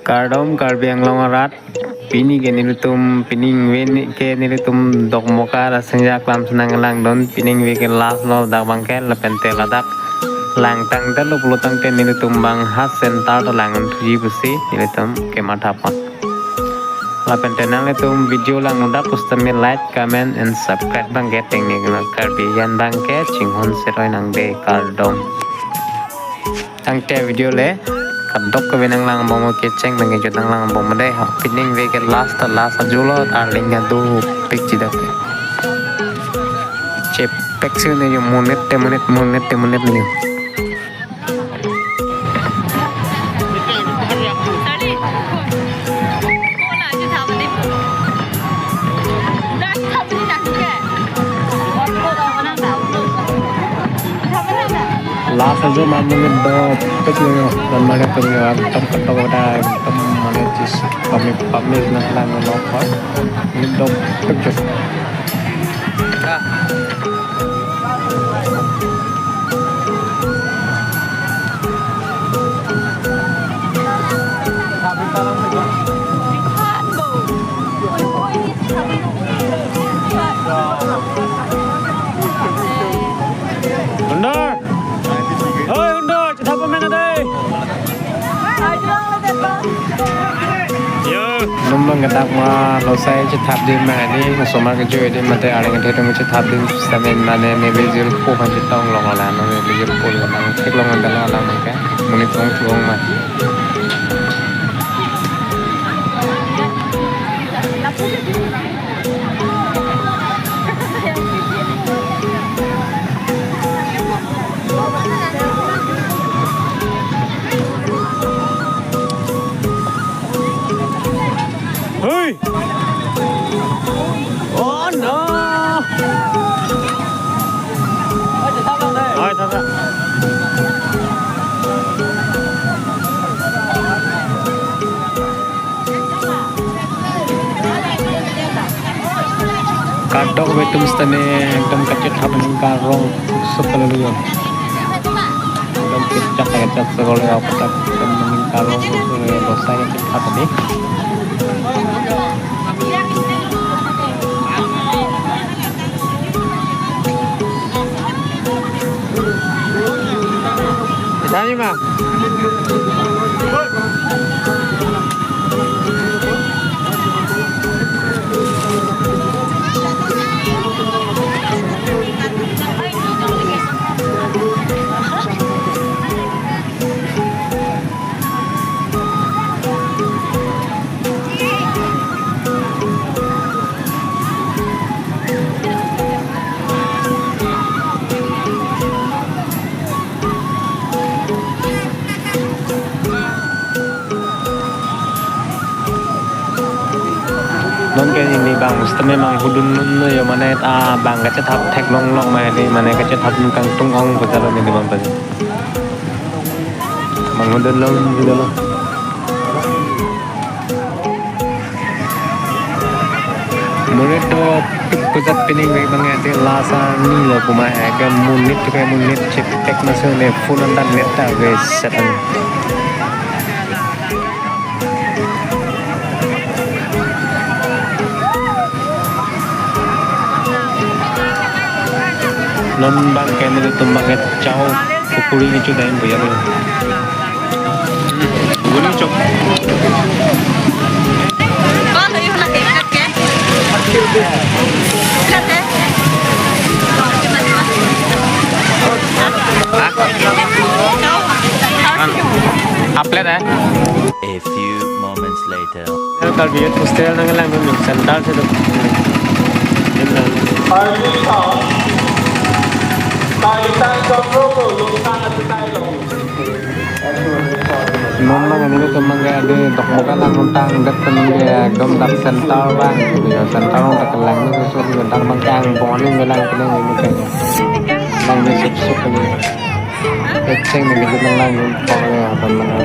Kardom Karbiang Longarat Pini Genitum Pining Win K Nilitum Dogmoka Senja Klam Senang Lang Don Pining Wikin Las No Dabangke Lepente Ladak Lang Tang Dalu Plutang Ke Nilitum Bang Has Sentar Langan Tuji Busi Nilitum Kematapon Lepente Nang Litum video lang udah custom like comment and subscribe bang getting nih Karbian Bangke Cinghon Seroy Nang De Kardom Tangke video le kadok ke benang lang bomo keceng dengan jutang lang bomo deh pining veke last ajulo tarling ngadu pik cidak cep pek sih nih menit nih last aja menit do pek nih dan mereka punya tempat ada mana cis pamit nak lang nopal menit do pek cis Nung ngetak ma lo saya cetak di mana ni masuk ke jual di mata ada yang terus cetak di semen mana ni bezil po kan cetak long lah ni bezil po lang cek long adalah lang mereka menit long mah oh no thôi thôi kadok betul mestane एकदम kecil habis karong sekali lihat dan kecak sekolah apa tak temen karong sekali dosa yang cepat tadi Tanya mah. Non kayak ini bang, setelah memang hudun ya mana bang kaca tap tek long mana ini mana kaca tap nungkang tungong betul ini bang tadi. Bang hudun long gitu loh. Menit tu pusat pining bang ada lasa ni loh kumai agak munit cek tek masuk ni full andan neta guys setan. Non bang kayak itu tumbangnya jauh pukuli ini juga yang bayar ini gunung cok upload ya a few moments later kalau dia postel nangelang dulu sendal itu Nong ini cuma kayak ada dok muka langsung tang dat peninggal dom dat sental bang, ya sental untuk kelang itu susu bentar mangkang, poni ngelang kelang ini kayaknya, bang ini sup ini, keceng nih gitu ngelang poni apa mana.